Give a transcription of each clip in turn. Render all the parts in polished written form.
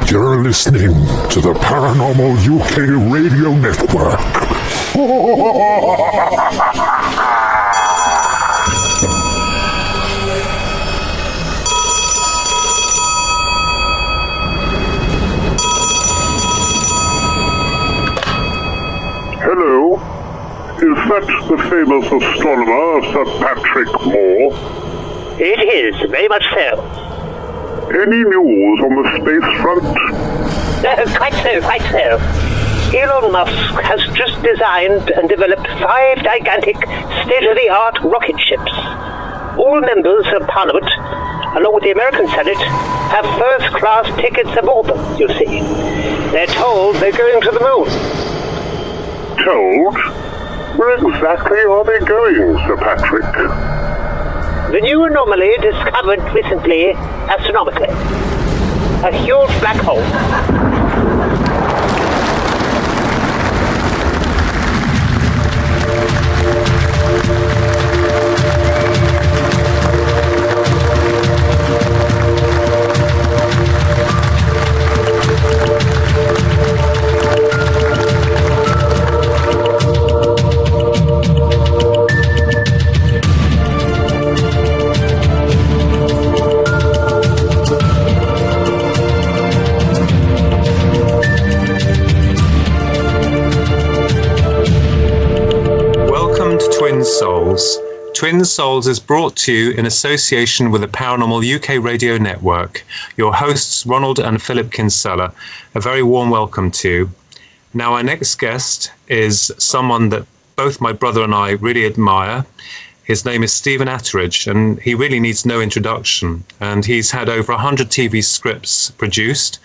You're listening to the Paranormal UK Radio Network. Hello? Is that the famous astronomer, Sir Patrick Moore? It is, very much so. Any news on the space front? Quite so. Elon Musk has just designed and developed 5 gigantic, state-of-the-art rocket ships. All members of Parliament, along with the American Senate, have first-class tickets aboard them, you see. They're told they're going to the moon. Told? Where exactly are they going, Sir Patrick? The new anomaly discovered recently astronomically. A huge black hole. Twin Souls is brought to you in association with the Paranormal UK Radio Network. Your hosts, Ronald and Phillip Kinsella, a very warm welcome to you. Now, our next guest is someone that both my brother and I really admire. His name is Steve Attridge, and he really needs no introduction. And he's had over 100 TV scripts produced,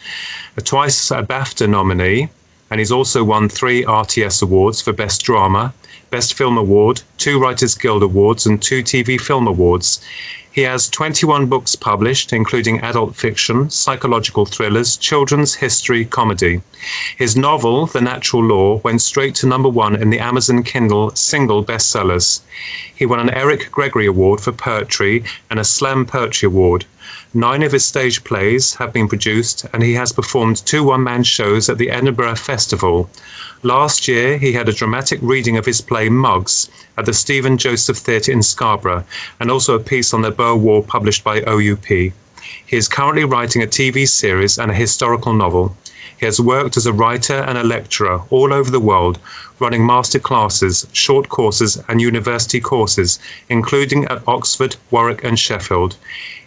twice a BAFTA nominee, and he's also won 3 RTS awards for Best Drama, Best Film Award, 2 Writers Guild Awards, and 2 TV Film Awards. He has 21 books published, including adult fiction, psychological thrillers, children's history, comedy. His novel, The Natural Law, went straight to #1 in the Amazon Kindle single bestsellers. He won an Eric Gregory Award for poetry and a Slam Poetry Award. 9 of his stage plays have been produced, and he has performed 2 one-man shows at the Edinburgh Festival. Last year, he had a dramatic reading of his play Mugs at the Stephen Joseph Theatre in Scarborough, and also a piece on the Boer War published by OUP. He is currently writing a TV series and a historical novel. He has worked as a writer and a lecturer all over the world, running master classes, short courses, and university courses, including at Oxford, Warwick, and Sheffield.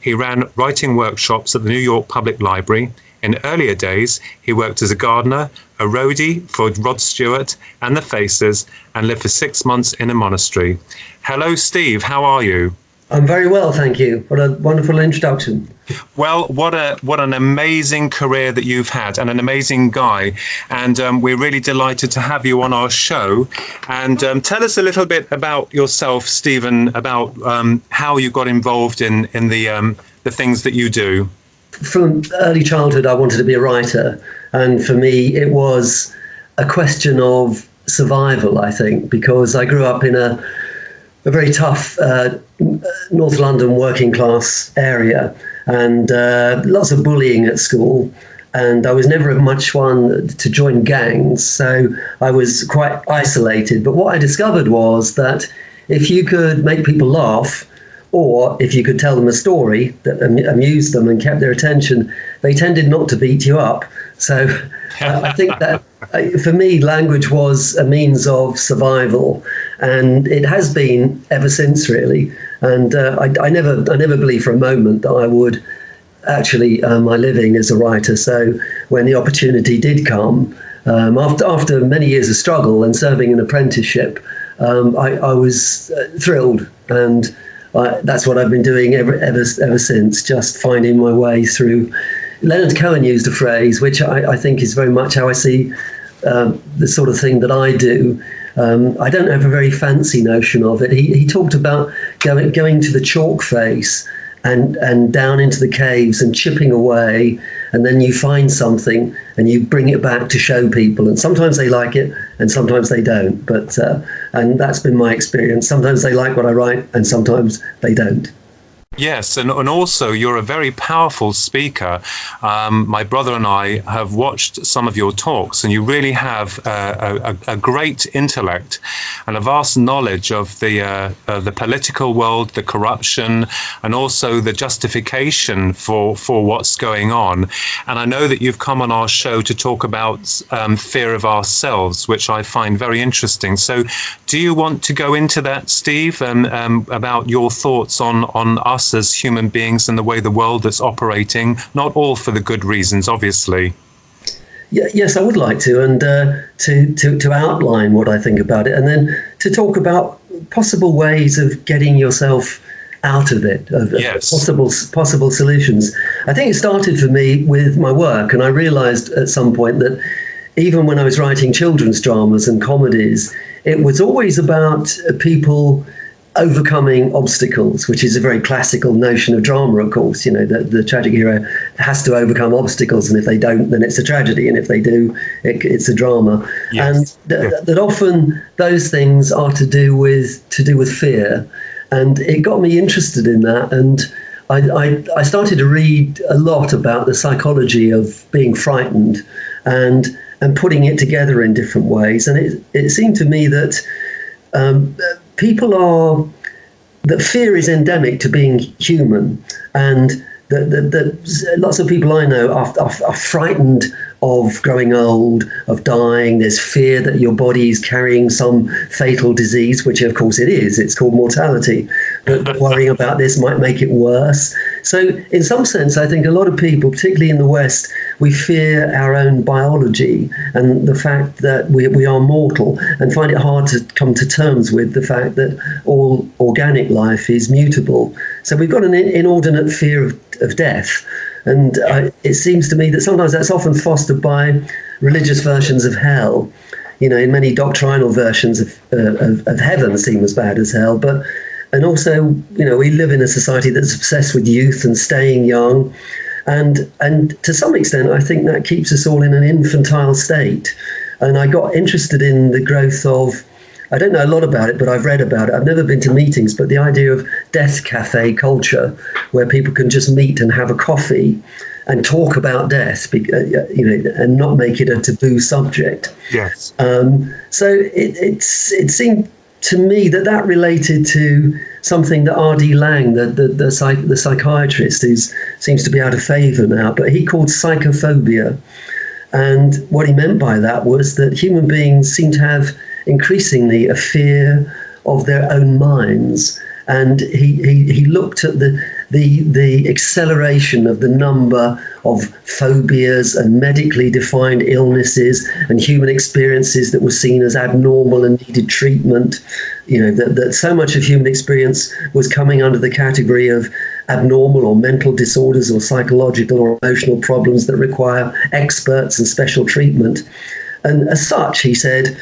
He ran writing workshops at the New York Public Library. In earlier days, he worked as a gardener, a roadie for Rod Stewart and the Faces, and lived for 6 months in a monastery. Hello, Steve. How are you? I'm very well, thank you. What a wonderful introduction. Well, what an amazing career that you've had, and an amazing guy. And we're really delighted to have you on our show. And tell us a little bit about yourself, Stephen, about how you got involved in the things that you do. From early childhood, I wanted to be a writer. And for me, it was a question of survival, I think, because I grew up in a very tough North London working class area, and lots of bullying at school. And I was never much one to join gangs, so I was quite isolated. But what I discovered was that if you could make people laugh, or if you could tell them a story that amused them and kept their attention, they tended not to beat you up. So I think that for me, language was a means of survival, and it has been ever since, really. And I never believed for a moment that I would actually earn my living as a writer. So when the opportunity did come, after many years of struggle and serving an apprenticeship, I was thrilled, and that's what I've been doing ever since, just finding my way through. Leonard Cohen used a phrase which I think is very much how I see the sort of thing that I do. I don't have a very fancy notion of it. He talked about going to the chalk face and down into the caves and chipping away, and then you find something and you bring it back to show people, and sometimes they like it and sometimes they don't, but and that's been my experience. Sometimes they like what I write and sometimes they don't. Yes, and also you're a very powerful speaker. My brother and I have watched some of your talks, and you really have a great intellect and a vast knowledge of the political world, the corruption, and also the justification for what's going on. And I know that you've come on our show to talk about fear of ourselves, which I find very interesting. So do you want to go into that, Steve, about your thoughts on us as human beings and the way the world is operating, not all for the good reasons, obviously? Yes, I would like to, and to outline what I think about it, and then to talk about possible ways of getting yourself out of it, of possible solutions. I think it started for me with my work, and I realized at some point that even when I was writing children's dramas and comedies, it was always about people overcoming obstacles, which is a very classical notion of drama, of course. You know, the tragic hero has to overcome obstacles, and if they don't, then it's a tragedy, and if they do, it's a drama. Yes. And that often those things are to do with fear, and it got me interested in that. And I started to read a lot about the psychology of being frightened and putting it together in different ways. And it seemed to me that that fear is endemic to being human, and that lots of people I know are frightened of growing old, of dying. There's fear that your body is carrying some fatal disease, which of course it is. It's called mortality. But worrying about this might make it worse. So in some sense, I think a lot of people, particularly in the West, we fear our own biology and the fact that we are mortal, and find it hard to come to terms with the fact that all organic life is mutable. So we've got an inordinate fear of death. And it seems to me that sometimes that's often fostered by religious versions of hell. You know, in many doctrinal versions of heaven seem as bad as hell. And also, you know, we live in a society that's obsessed with youth and staying young. And to some extent, I think that keeps us all in an infantile state. And I got interested in the growth of, I don't know a lot about it, but I've read about it. I've never been to meetings, but the idea of death cafe culture, where people can just meet and have a coffee and talk about death, you know, and not make it a taboo subject. Yes. So it seemed to me that related to something that R.D. Laing, the psychiatrist, who seems to be out of favour now, but he called psychophobia. And what he meant by that was that human beings seem to have increasingly a fear of their own minds. And he looked at the acceleration of the number of phobias and medically defined illnesses and human experiences that were seen as abnormal and needed treatment. You know, that so much of human experience was coming under the category of abnormal or mental disorders or psychological or emotional problems that require experts and special treatment. And as such, he said,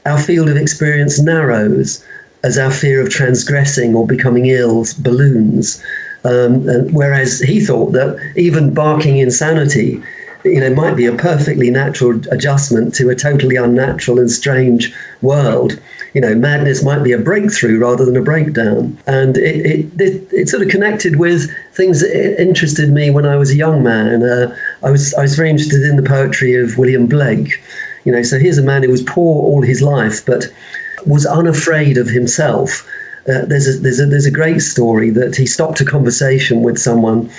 our field of experience narrows as our fear of transgressing or becoming ill balloons. And whereas he thought that even barking insanity, you know, might be a perfectly natural adjustment to a totally unnatural and strange world. You know, madness might be a breakthrough rather than a breakdown. And it sort of connected with things that interested me when I was a young man. I was very interested in the poetry of William Blake. You know, so here's a man who was poor all his life, but was unafraid of himself. There's a great story that he stopped a conversation with someone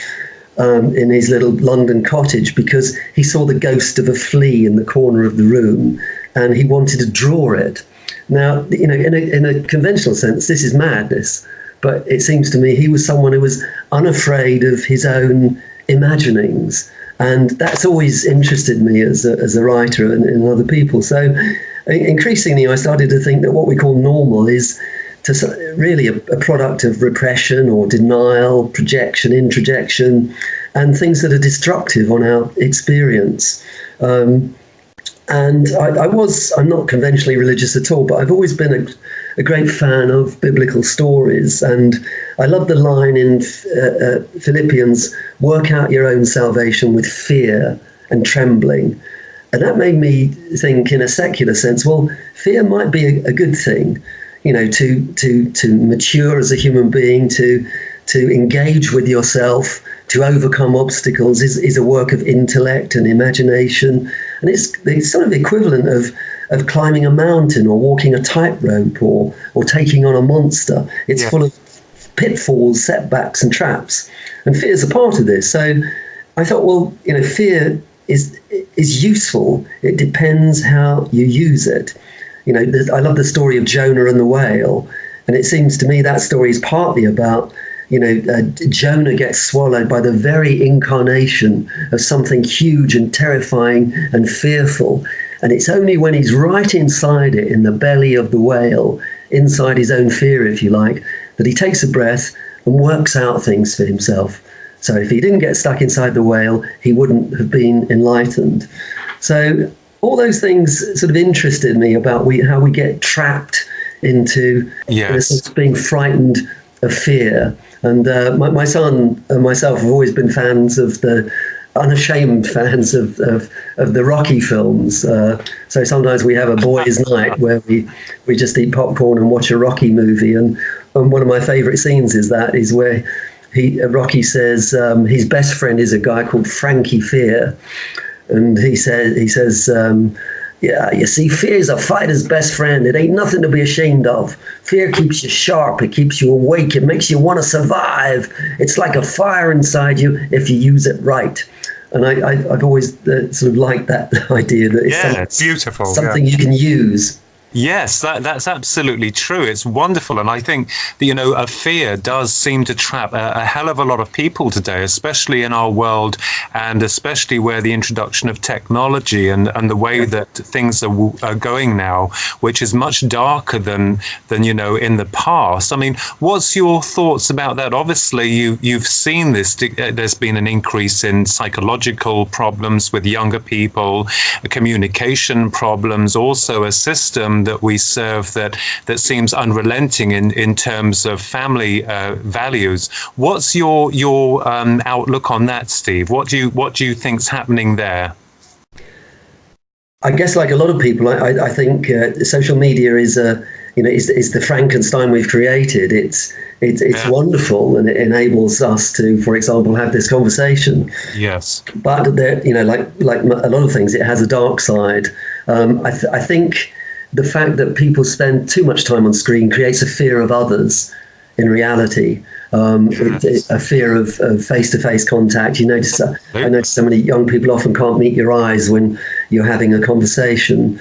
in his little London cottage because he saw the ghost of a flea in the corner of the room, and he wanted to draw it. Now, you know, in a conventional sense, this is madness, but it seems to me he was someone who was unafraid of his own imaginings, and that's always interested me as a writer and in other people. So increasingly, I started to think that what we call normal is really a product of repression or denial, projection, introjection, and things that are destructive on our experience. And I'm not conventionally religious at all, but I've always been a great fan of biblical stories. And I love the line in Philippians, work out your own salvation with fear and trembling. And that made me think in a secular sense, well, fear might be a good thing, you know, to mature as a human being, to to engage with yourself, to overcome obstacles is a work of intellect and imagination. And it's sort of the equivalent of climbing a mountain or walking a tightrope or taking on a monster. It's full of pitfalls, setbacks and traps. And fear is a part of this. So I thought, well, fear is useful. It depends how you use it. I love the story of Jonah and the whale. And it seems to me that story is partly about Jonah gets swallowed by the very incarnation of something huge and terrifying and fearful. And it's only when he's right inside it, in the belly of the whale, inside his own fear, if you like, that he takes a breath and works out things for himself. So if he didn't get stuck inside the whale, he wouldn't have been enlightened. So all those things sort of interested me about how we get trapped into in a sense, being frightened of fear. And my son and myself have always been unashamed fans of the Rocky films. So sometimes we have a boys' night where we just eat popcorn and watch a Rocky movie. And one of my favourite scenes is where Rocky says his best friend is a guy called Frankie Fear. And he says, yeah, you see, fear is a fighter's best friend. It ain't nothing to be ashamed of. Fear keeps you sharp. It keeps you awake. It makes you want to survive. It's like a fire inside you if you use it right. And I've always sort of liked that idea that it's beautiful, something you can use. Yes, that's absolutely true. It's wonderful. And I think that, a fear does seem to trap a hell of a lot of people today, especially in our world, and especially where the introduction of technology and the way that things are going now, which is much darker than in the past. I mean, what's your thoughts about that? Obviously, you've seen this. There's been an increase in psychological problems with younger people, communication problems, also a system that we serve that seems unrelenting in terms of family values. What's your outlook on that, Steve? What do you think's happening there? I guess, like a lot of people, I think social media is the Frankenstein we've created. It's wonderful, and it enables us to, for example, have this conversation. Yes. But there, like a lot of things, it has a dark side. I think the fact that people spend too much time on screen creates a fear of others in reality, a fear of face-to-face contact. I notice so many young people often can't meet your eyes when you're having a conversation.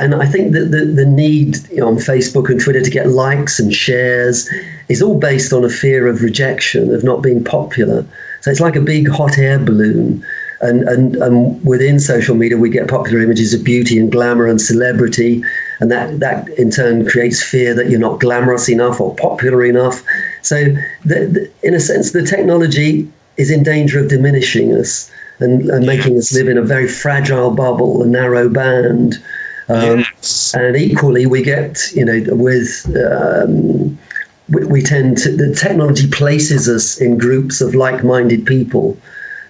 And I think that the need on Facebook and Twitter to get likes and shares is all based on a fear of rejection, of not being popular. So it's like a big hot air balloon. And within social media, we get popular images of beauty and glamour and celebrity. And that in turn creates fear that you're not glamorous enough or popular enough. So in a sense, the technology is in danger of diminishing us and making us live in a very fragile bubble, a narrow band. And equally, we get, we tend to, the technology places us in groups of like-minded people.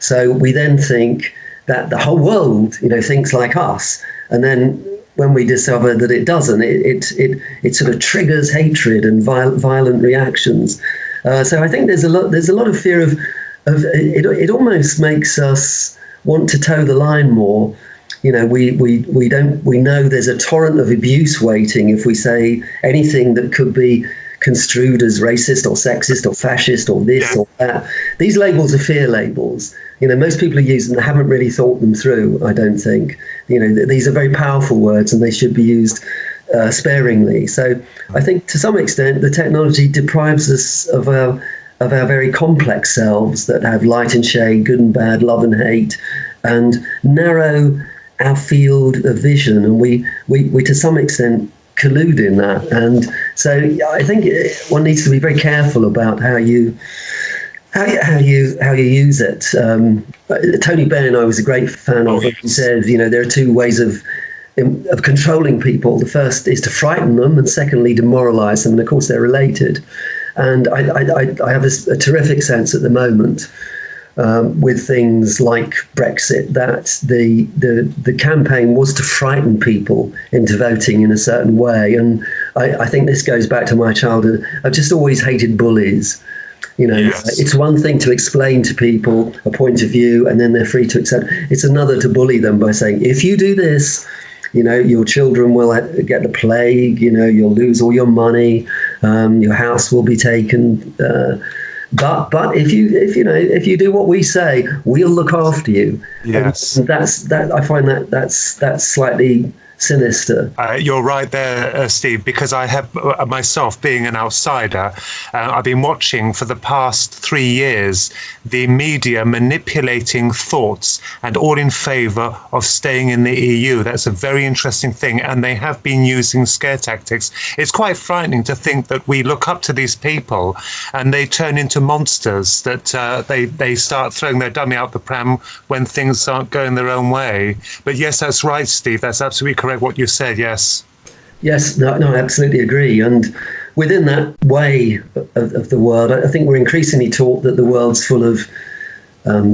So we then think that the whole world, thinks like us. And then when we discover that it doesn't, it sort of triggers hatred and violent reactions. So I think there's a lot of fear of it almost makes us want to toe the line more. We know there's a torrent of abuse waiting if we say anything that could be construed as racist or sexist or fascist or this or that. These labels are fear labels. Most people who use them haven't really thought them through, I don't think. These are very powerful words and they should be used sparingly. So I think to some extent the technology deprives us of our very complex selves that have light and shade, good and bad, love and hate, and narrow our field of vision. And we to some extent collude in that. And so I think one needs to be very careful about how you use it. Tony Benn, I was a great fan of. He says, there are two ways of controlling people. The first is to frighten them, and secondly, demoralize them. And of course, they're related. And I have a terrific sense at the moment with things like Brexit that the campaign was to frighten people into voting in a certain way. And I think this goes back to my childhood. I've just always hated bullies. Yes. It's one thing to explain to people a point of view and then they're free to accept. It's another to bully them by saying, if you do this, your children will get the plague, you'll lose all your money, your house will be taken. But if you do what we say, we'll look after you. Yes. And I find that's slightly sinister. You're right there, Steve, because I have myself, being an outsider, I've been watching for the past 3 years the media manipulating thoughts and all in favour of staying in the EU. That's a very interesting thing, and they have been using scare tactics. It's quite frightening to think that we look up to these people and they turn into monsters, that they start throwing their dummy out the pram when things aren't going their own way. But yes, that's right, Steve, that's absolutely correct what you said. Yes, no, I absolutely agree. And within that way of the world, I think we're increasingly taught that the world's full of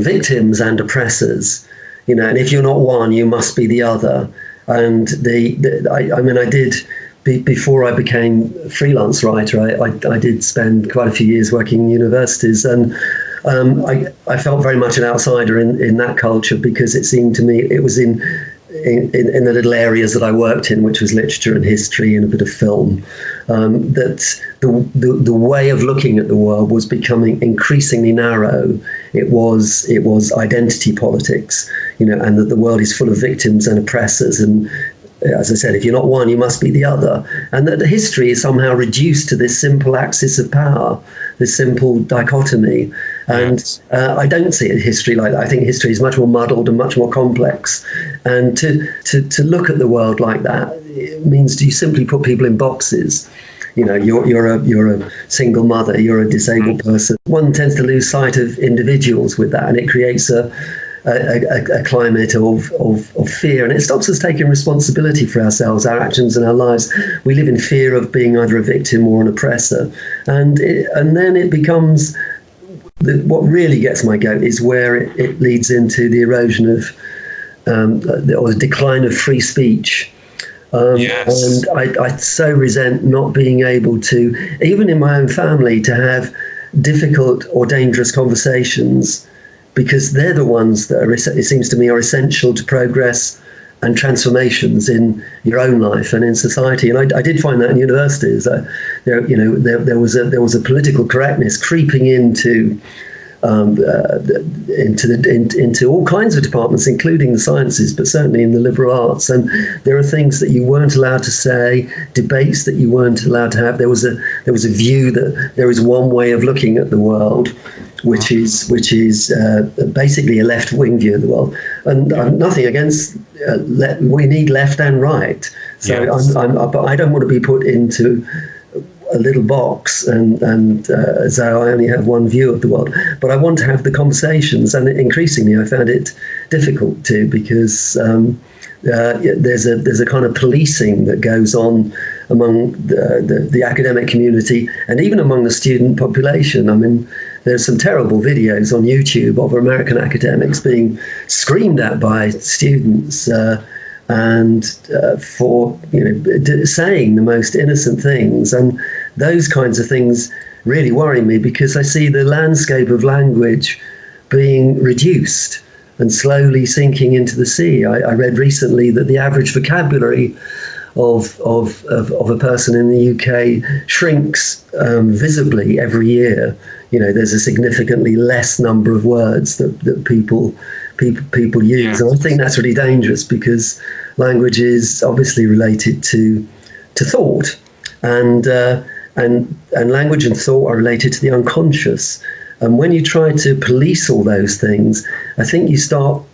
victims and oppressors, and if you're not one, you must be the other. And I did, before I became a freelance writer, I did spend quite a few years working in universities, and I felt very much an outsider in that culture, because it seemed to me it was in the little areas that I worked in, which was literature and history and a bit of film, that the way of looking at the world was becoming increasingly narrow. It was identity politics, and that the world is full of victims and oppressors, and as I said, if you're not one, you must be the other, and that the history is somehow reduced to this simple axis of power, this simple dichotomy. And I don't see history like that. I think history is much more muddled and much more complex. And to look at the world like that, it means you simply put people in boxes. You're a single mother, you're a disabled person. One tends to lose sight of individuals with that, and it creates a climate of fear, and it stops us taking responsibility for ourselves, our actions and our lives. We live in fear of being either a victim or an oppressor, and then it becomes what really gets my goat is where it leads into the erosion of or the decline of free speech. Yes. And I so resent not being able to, even in my own family, to have difficult or dangerous conversations, because they're the ones that it seems to me, are essential to progress and transformations in your own life and in society. And I did find that in universities. There was a political correctness creeping into all kinds of departments, including the sciences, but certainly in the liberal arts. And there are things that you weren't allowed to say, debates that you weren't allowed to have. There was a view that there is one way of looking at the world, which is basically a left-wing view of the world. And nothing against we need left and right. So yes. But I don't want to be put into a little box and as though I only have one view of the world. But I want to have the conversations, and increasingly I found it difficult to, because there's a kind of policing that goes on among the academic community and even among the student population. I mean, there's some terrible videos on YouTube of American academics being screamed at by students for saying the most innocent things, and those kinds of things really worry me, because I see the landscape of language being reduced and slowly sinking into the sea. I read recently that the average vocabulary of a person in the UK shrinks visibly every year. There's a significantly less number of words that people use. Yes. And I think that's really dangerous, because language is obviously related to thought, and language and thought are related to the unconscious. And when you try to police all those things, I think you stop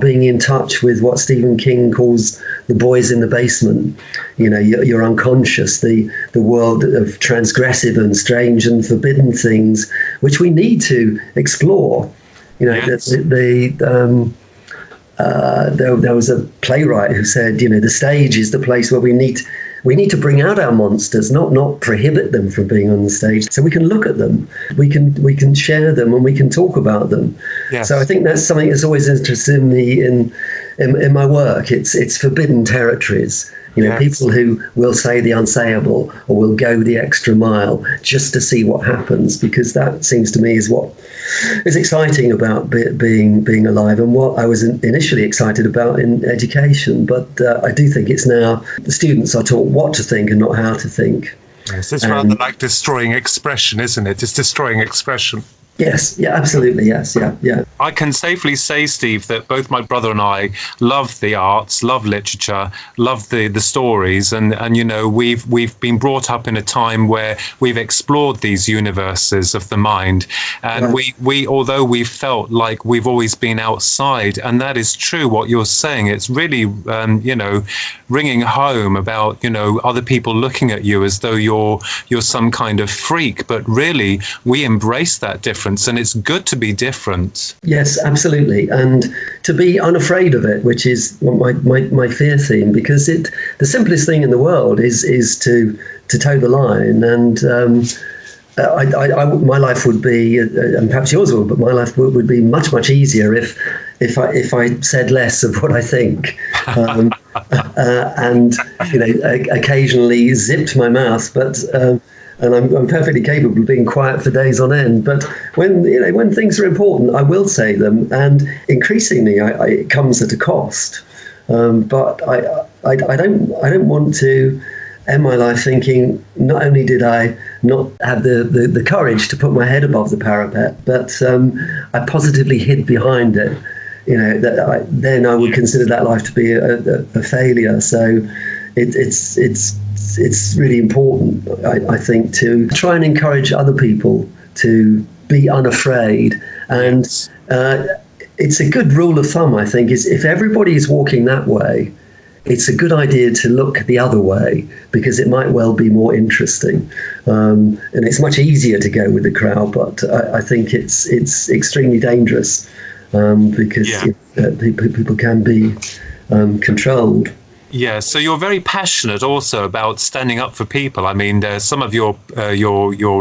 being in touch with what Stephen King calls the boys in the basement. Your unconscious, the world of transgressive and strange and forbidden things, which we need to explore. Yes. There was a playwright who said, the stage is the place where we need to bring out our monsters, not prohibit them from being on the stage, so we can look at them, we can share them, and we can talk about them. Yes. So I think that's something that's always interested me in my work, it's forbidden territories. Yes. People who will say the unsayable or will go the extra mile just to see what happens, because that seems to me is what is exciting about being alive, and what I was initially excited about in education. But I do think it's now the students are taught what to think and not how to think. Yes, it's rather like destroying expression, isn't it? It's destroying expression. Yes, yeah, absolutely, yes, yeah. I can safely say, Steve, that both my brother and I love the arts, love literature, love the stories, and we've been brought up in a time where we've explored these universes of the mind, and we although we've felt like we've always been outside, and that is true what you're saying. It's really ringing home about other people looking at you as though you're some kind of freak, but really we embrace that difference. And it's good to be different. Yes, absolutely, and to be unafraid of it, which is my fear theme, because the simplest thing in the world is to toe the line, and my life would be, and perhaps yours will, but my life would be much easier if I said less of what I think, and occasionally zipped my mouth, but. And I'm perfectly capable of being quiet for days on end. But when things are important, I will say them, and increasingly, it comes at a cost. But I don't want to end my life thinking not only did I not have the courage to put my head above the parapet, but I positively hid behind it. Then I would consider that life to be a failure. So it's really important, I think, to try and encourage other people to be unafraid. And it's a good rule of thumb, I think, is if everybody is walking that way, it's a good idea to look the other way, because it might well be more interesting. And it's much easier to go with the crowd, but I think it's extremely dangerous, because people can be controlled. Yeah, so you're very passionate also about standing up for people. I mean, some of your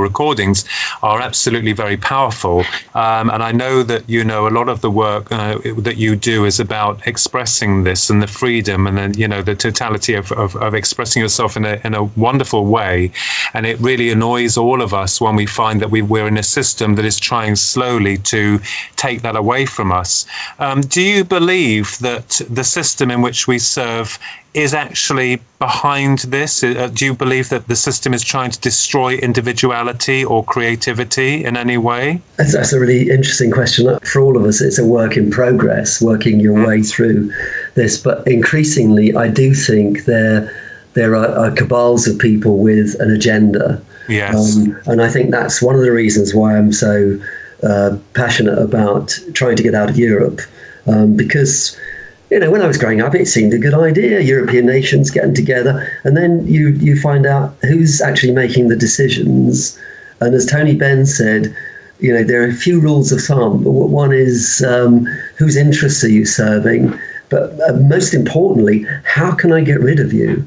recordings are absolutely very powerful, and I know that a lot of the work that you do is about expressing this and the freedom, and then the totality of expressing yourself in a wonderful way. And it really annoys all of us when we find that we're in a system that is trying slowly to take that away from us. Do you believe that the system in which we serve is actually behind this? Do you believe that the system is trying to destroy individuality or creativity in any way? That's a really interesting question. For all of us, it's a work in progress, working your way through this. But increasingly, I do think there are cabals of people with an agenda. Yes. And I think that's one of the reasons why I'm so passionate about trying to get out of Europe, because when I was growing up, it seemed a good idea, European nations getting together, and then you find out who's actually making the decisions. And as Tony Benn said, there are a few rules of thumb. One is whose interests are you serving? But most importantly, how can I get rid of you?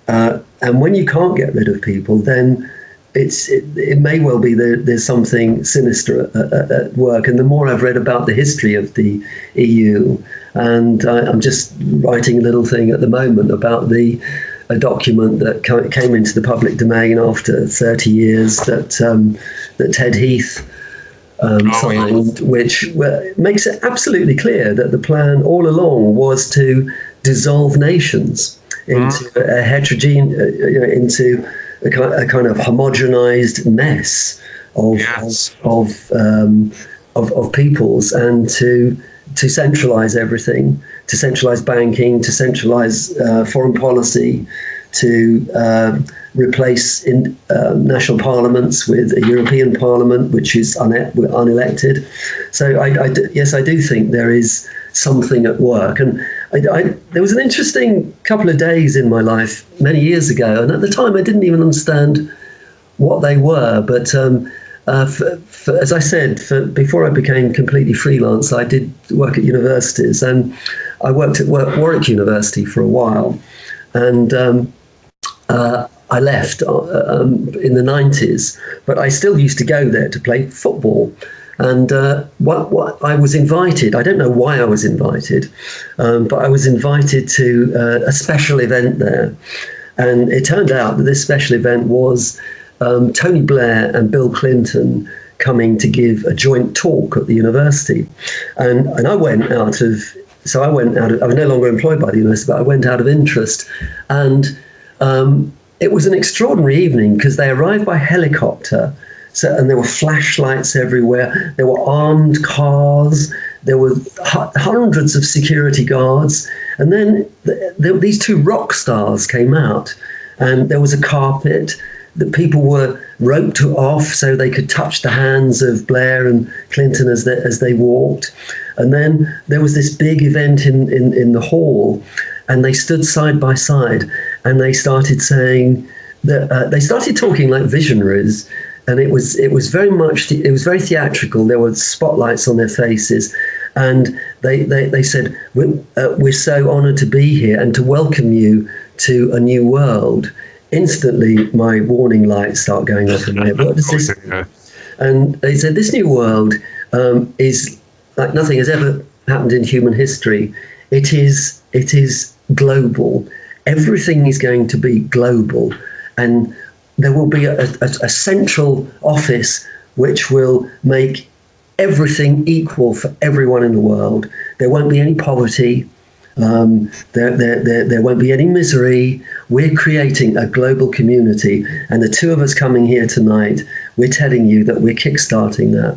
And when you can't get rid of people, then it may well be that there's something sinister at work. And the more I've read about the history of the EU, and I'm just writing a little thing at the moment about a document that came into the public domain after 30 years that Ted Heath signed, which makes it absolutely clear that the plan all along was to dissolve nations into a heterogeneous, into a kind of homogenized mess of peoples, and to centralize everything, to centralize banking, to centralize foreign policy, to replace national parliaments with a European Parliament, which is unelected. So I do think there is something at work. And there was an interesting couple of days in my life many years ago, and at the time I didn't even understand what they were. But as I said, before I became completely freelance, I did work at universities, and I worked at Warwick University for a while, and I left in the 90s, but I still used to go there to play football. And what I was invited, I don't know why I was invited, but I was invited to a special event there. And it turned out that this special event was Tony Blair and Bill Clinton coming to give a joint talk at the university. And I went out of, I was no longer employed by the university, but I went out of interest. And it was an extraordinary evening because they arrived by helicopter. And there were flashlights everywhere. There were armed cars. There were hundreds of security guards. And then these two rock stars came out, and there was a carpet that people were roped off so they could touch the hands of Blair and Clinton as they walked. And then there was this big event in the hall, and they stood side by side, and they started saying that they started talking like visionaries. And it was very theatrical. There were spotlights on their faces, and they said, "We're so honoured to be here and to welcome you to a new world." Instantly, my warning lights start going off in my head. What does this? And they said, "This new world is like nothing has ever happened in human history. It is global. Everything is going to be global, and there will be a central office which will make everything equal for everyone in the world. There won't be any poverty. There won't be any misery. We're creating a global community, and the two of us coming here tonight, we're telling you that we're kickstarting that."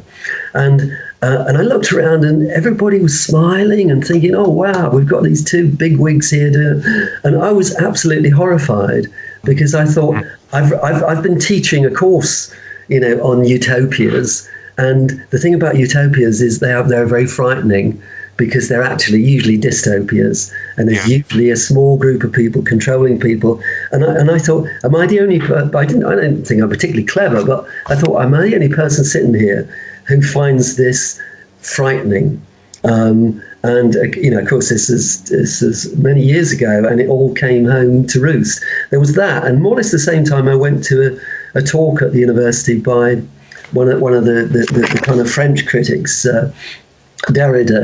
And I looked around, and everybody was smiling and thinking, "Oh wow, we've got these two big wigs here," and I was absolutely horrified because I thought I've been teaching a course, on utopias, and the thing about utopias is they're very frightening, because they're actually usually dystopias, and there's usually a small group of people controlling people. And I thought, am I the only? I don't think I'm particularly clever, but I thought, am I the only person sitting here who finds this frightening? And of course, this is many years ago, and it all came home to roost. There was that, and more or less the same time, I went to a talk at the university by one of the kind of French critics. Derrida,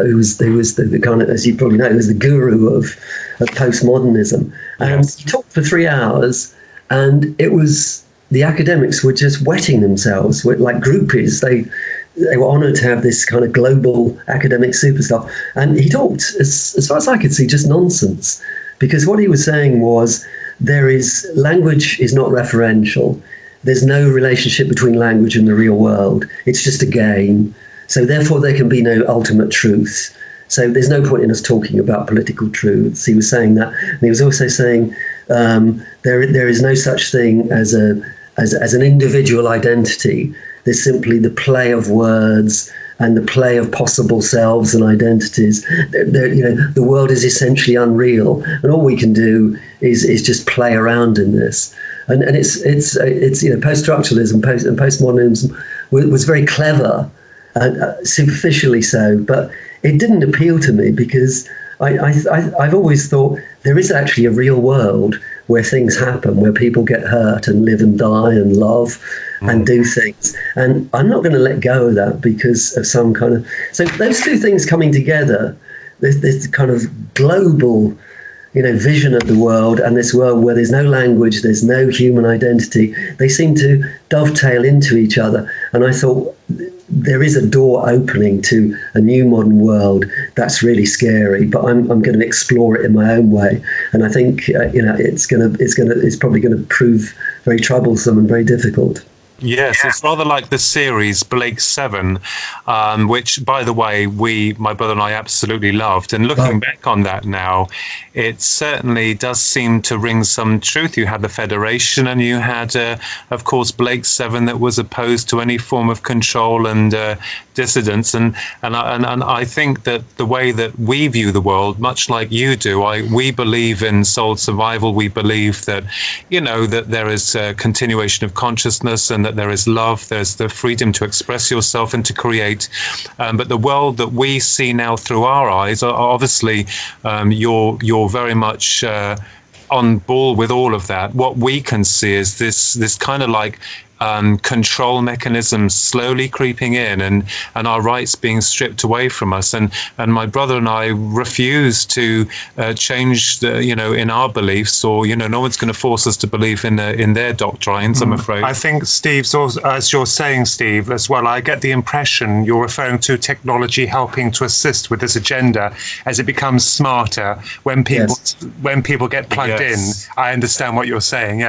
who was the kind of, as you probably know, was the guru of postmodernism. And he talked for 3 hours, and it was, the academics were just wetting themselves like groupies. They were honoured to have this kind of global academic superstar. And he talked, as far as I could see, just nonsense. Because what he was saying was, language is not referential. There's no relationship between language and the real world. It's just a game. So therefore, there can be no ultimate truth. So there's no point in us talking about political truths. He was saying that. And he was also saying there is no such thing as an individual identity. There's simply the play of words and the play of possible selves and identities. The world is essentially unreal, and all we can do is just play around in this. And it's post-structuralism and postmodernism was very clever. Superficially so, but it didn't appeal to me because I've always thought there is actually a real world where things happen, where people get hurt and live and die and love and do things. And I'm not going to let go of that because of some kind of... So those two things coming together, this kind of global vision of the world, and this world where there's no language, there's no human identity, they seem to dovetail into each other. And I thought, there is a door opening to a new modern world that's really scary, but I'm going to explore it in my own way. And I think it's probably going to prove very troublesome and very difficult. Yes, it's rather like the series Blake 7, which, by the way, my brother and I absolutely loved. And looking back on that now, it certainly does seem to ring some truth. You had the Federation, and you had, of course, Blake 7 that was opposed to any form of control and dissidence. And I think that the way that we view the world, much like you do, we believe in soul survival. We believe that, that there is a continuation of consciousness, and that there is love, there's the freedom to express yourself and to create. But the world that we see now through our eyes, obviously, you're very much on ball with all of that. What we can see is this kind of like control mechanisms slowly creeping in, and our rights being stripped away from us. And my brother and I refuse to change in our beliefs, or no one's going to force us to believe in their doctrines, I'm afraid. I think, Steve, as you're saying, Steve, as well, I get the impression you're referring to technology helping to assist with this agenda as it becomes smarter when people get plugged in. I understand what you're saying.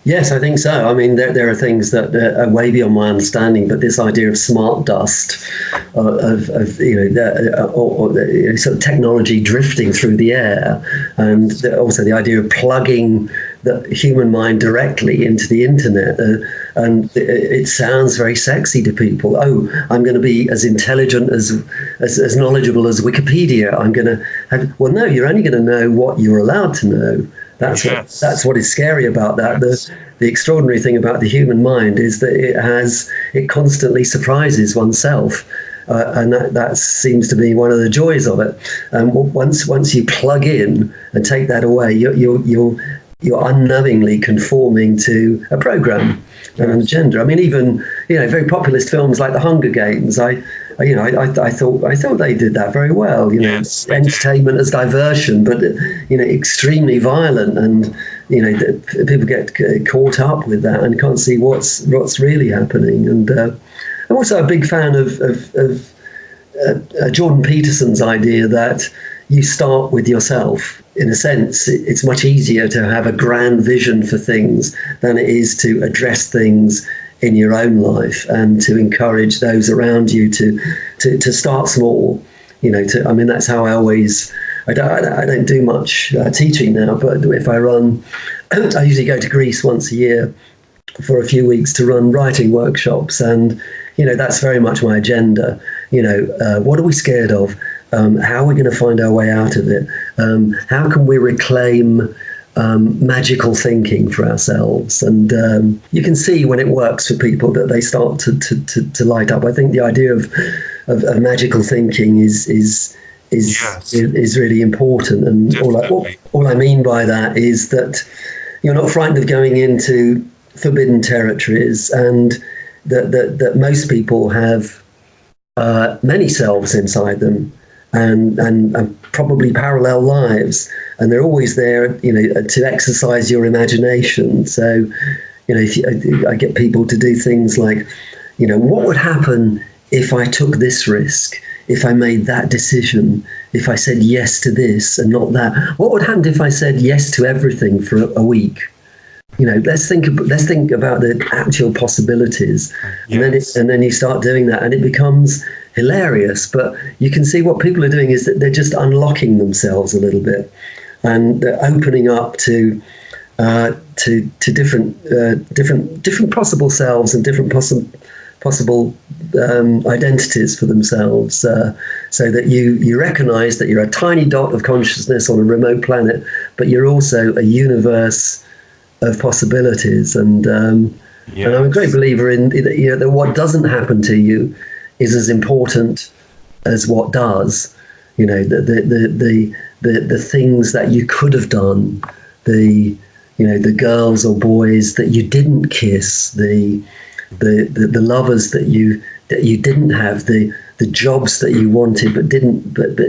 Yes, I think so. I mean, there are things that are way beyond my understanding, but this idea of smart dust, sort of technology drifting through the air, and also the idea of plugging the human mind directly into the internet, and it sounds very sexy to people. Oh, I'm going to be as intelligent, as knowledgeable as Wikipedia. I'm going to have. Well, no, you're only going to know what you're allowed to know. That's what is scary about that. The extraordinary thing about the human mind is that it constantly surprises oneself, and that seems to be one of the joys of it. And once you plug in and take that away, you're unknowingly conforming to a program and an agenda. I mean, even very populist films like The Hunger Games. I thought they did that very well. Entertainment as diversion, but extremely violent, and people get caught up with that and can't see what's really happening. And I'm also a big fan of Jordan Peterson's idea that you start with yourself. In a sense, it's much easier to have a grand vision for things than it is to address things in your own life, and to encourage those around you to start small. That's how I don't do much teaching now, but if I run, I usually go to Greece once a year for a few weeks to run writing workshops, and that's very much my agenda. What are we scared of? How are we going to find our way out of it? How can we reclaim magical thinking for ourselves? And you can see when it works for people that they start to light up. I think the idea of magical thinking is really important. And all I mean by that is that you're not frightened of going into forbidden territories, and that most people have many selves inside them, and probably parallel lives, and they're always there, to exercise your imagination. So, I get people to do things like, what would happen if I took this risk, if I made that decision, if I said yes to this and not that? What would happen if I said yes to everything for a week? Let's think about the actual possibilities, and then you start doing that, and it becomes hilarious. But you can see what people are doing is that they're just unlocking themselves a little bit, and they're opening up to different possible selves and different possible identities for themselves, so that you recognize that you're a tiny dot of consciousness on a remote planet, but you're also a universe of possibilities. And I'm a great believer in that what doesn't happen to you is as important as what does. The things that you could have done, the girls or boys that you didn't kiss, the lovers that you didn't have, the jobs that you wanted but didn't, but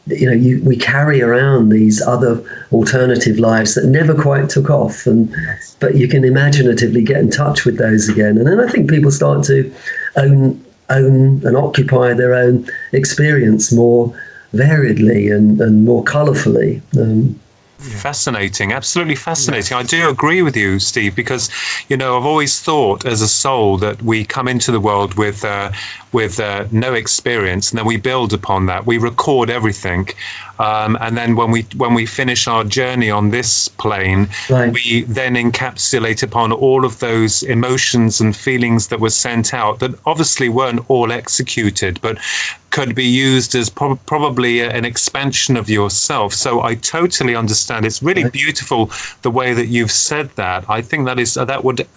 we carry around these other alternative lives that never quite took off, but you can imaginatively get in touch with those again. And then I think people start to own and occupy their own experience more variedly and more colourfully. Fascinating, absolutely fascinating. I do agree with you, Steve, because I've always thought as a soul that we come into the world with no experience, and then we build upon that. We record everything, and then when we finish our journey on this plane, we then encapsulate upon all of those emotions and feelings that were sent out that obviously weren't all executed, but could be used as probably an expansion of yourself. So I totally understand. It's really beautiful the way that you've said that. I think that would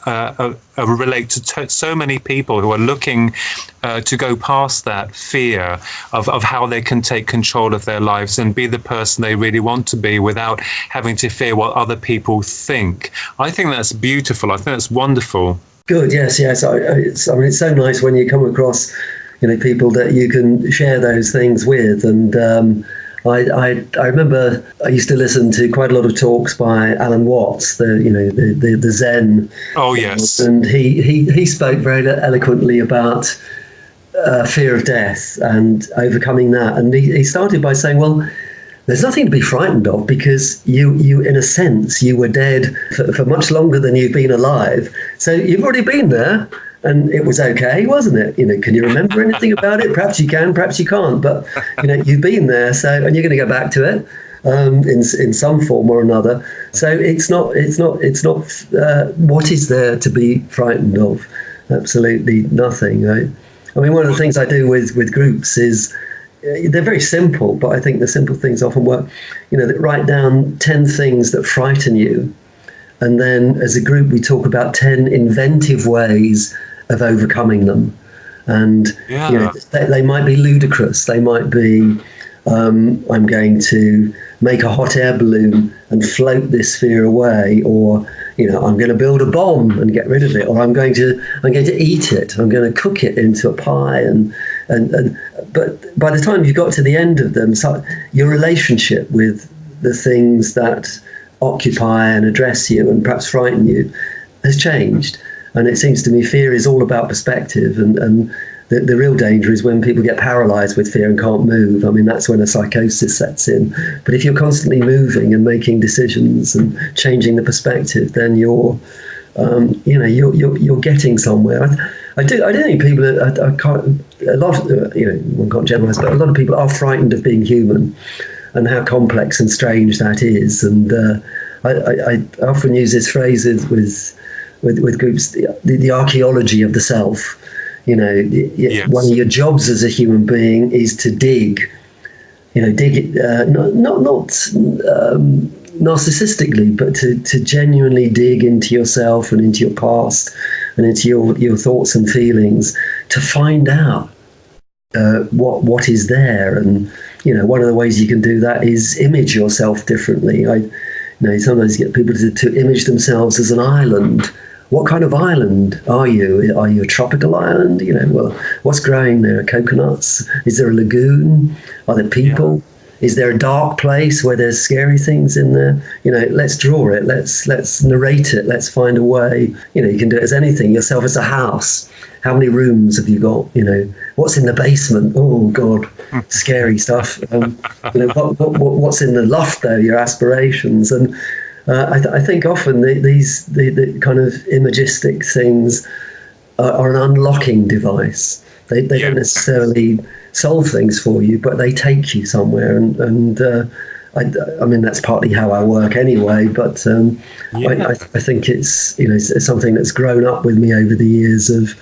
relate to so many people who are looking to go past that fear of how they can take control of their lives and be the person they really want to be without having to fear what other people think. I think that's beautiful. I think that's wonderful. Good. Yes. I mean, it's so nice when you come across, people that you can share those things with. And I remember I used to listen to quite a lot of talks by Alan Watts, the Zen. Oh yes. And he spoke very eloquently about fear of death and overcoming that. And he started by saying, well, there's nothing to be frightened of, because you in a sense, you were dead for much longer than you've been alive. So you've already been there, and it was okay, wasn't it? Can you remember anything about it? Perhaps you can, perhaps you can't, but you've been there, and you're going to go back to it in some form or another. So it's not what is there to be frightened of? Absolutely nothing, right? I mean, one of the things I do with groups is, they're very simple, but I think the simple things often work. Write down 10 things that frighten you, and then as a group we talk about 10 inventive ways of overcoming them. And they might be ludicrous. They might be, I'm going to make a hot air balloon and float this fear away, or I'm going to build a bomb and get rid of it, or I'm going to eat it. I'm going to cook it into a pie, but by the time you got to the end of them, your relationship with the things that occupy and address you and perhaps frighten you has changed. And it seems to me fear is all about perspective, and the real danger is when people get paralyzed with fear and can't move. I mean, that's when a psychosis sets in. But if you're constantly moving and making decisions and changing the perspective, then you're getting somewhere. I do think people one can't generalize, but a lot of people are frightened of being human and how complex and strange that is. And I often use this phrase with groups, the archaeology of the self. Yes. One of your jobs as a human being is to dig, not narcissistically, but to genuinely dig into yourself and into your past and into your thoughts and feelings, to find out what is there. And one of the ways you can do that is image yourself differently. Sometimes you get people to image themselves as an island. What kind of island are you? Are you a tropical island? What's growing there? Coconuts? Is there a lagoon? Are there people? Yeah. Is there a dark place where there's scary things in there? Let's draw it. Let's narrate it. Let's find a way. You can do it as anything. Yourself as a house. How many rooms have you got? What's in the basement? Oh God, scary stuff. What's in the loft though? Your aspirations. And I think often the kind of imagistic things are an unlocking device. They don't necessarily solve things for you, but they take you somewhere. And I mean, that's partly how I work anyway. But I think it's something that's grown up with me over the years of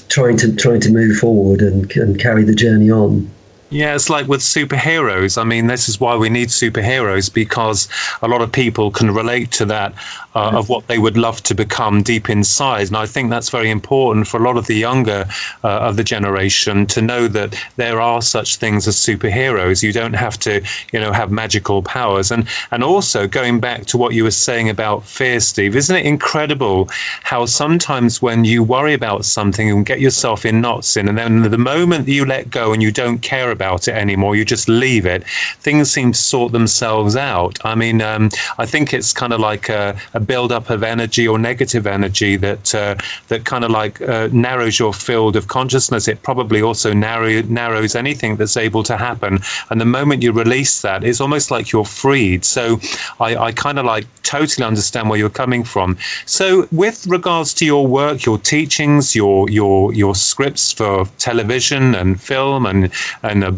trying to move forward and carry the journey on. Yeah, it's like with superheroes. I mean, this is why we need superheroes, because a lot of people can relate to that of what they would love to become deep inside. And I think that's very important for a lot of the younger of the generation to know that there are such things as superheroes. You don't have to, have magical powers. And also going back to what you were saying about fear, Steve, isn't it incredible how sometimes when you worry about something and get yourself in knots in, and then the moment that you let go and you don't care about it anymore, you just leave it, things seem to sort themselves out. I mean, I think it's kind of like a build-up of energy or negative energy that kind of like narrows your field of consciousness. It probably also narrows anything that's able to happen. And the moment you release that, it's almost like you're freed. So I kind of like totally understand where you're coming from. So with regards to your work, your teachings, your scripts for television and film and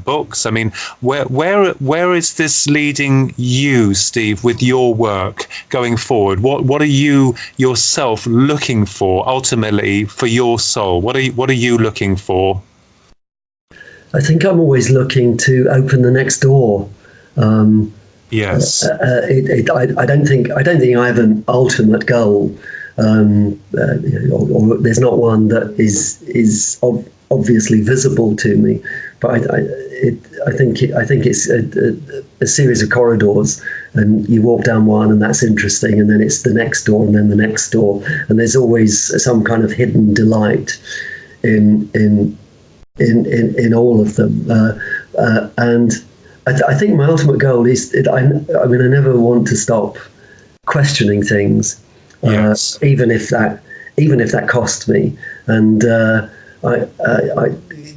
books, I mean, where is this leading you, Steve, with your work going forward? What are you yourself looking for ultimately for your soul? What are you looking for? I think I'm always looking to open the next door. Yes. I don't think I have an ultimate goal, or there's not one that is obviously visible to me. But I think it's a series of corridors and you walk down one and that's interesting, and then it's the next door and then the next door, and there's always some kind of hidden delight in all of them. And I think my ultimate goal is, I never want to stop questioning things, Yes. even if that costs me. And I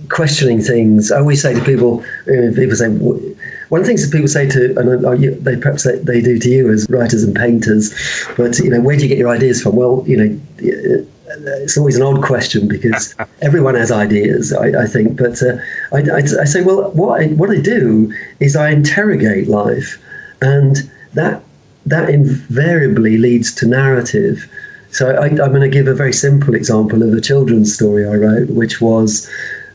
questioning things. I always say to people, people say, one of the things that people say to, and they perhaps they do to you as writers and painters, but where do you get your ideas from? Well, it's always an odd question, because everyone has ideas, I think. But I say, well, what I do is I interrogate life, and that invariably leads to narrative. So I'm going to give a very simple example of a children's story I wrote, which was,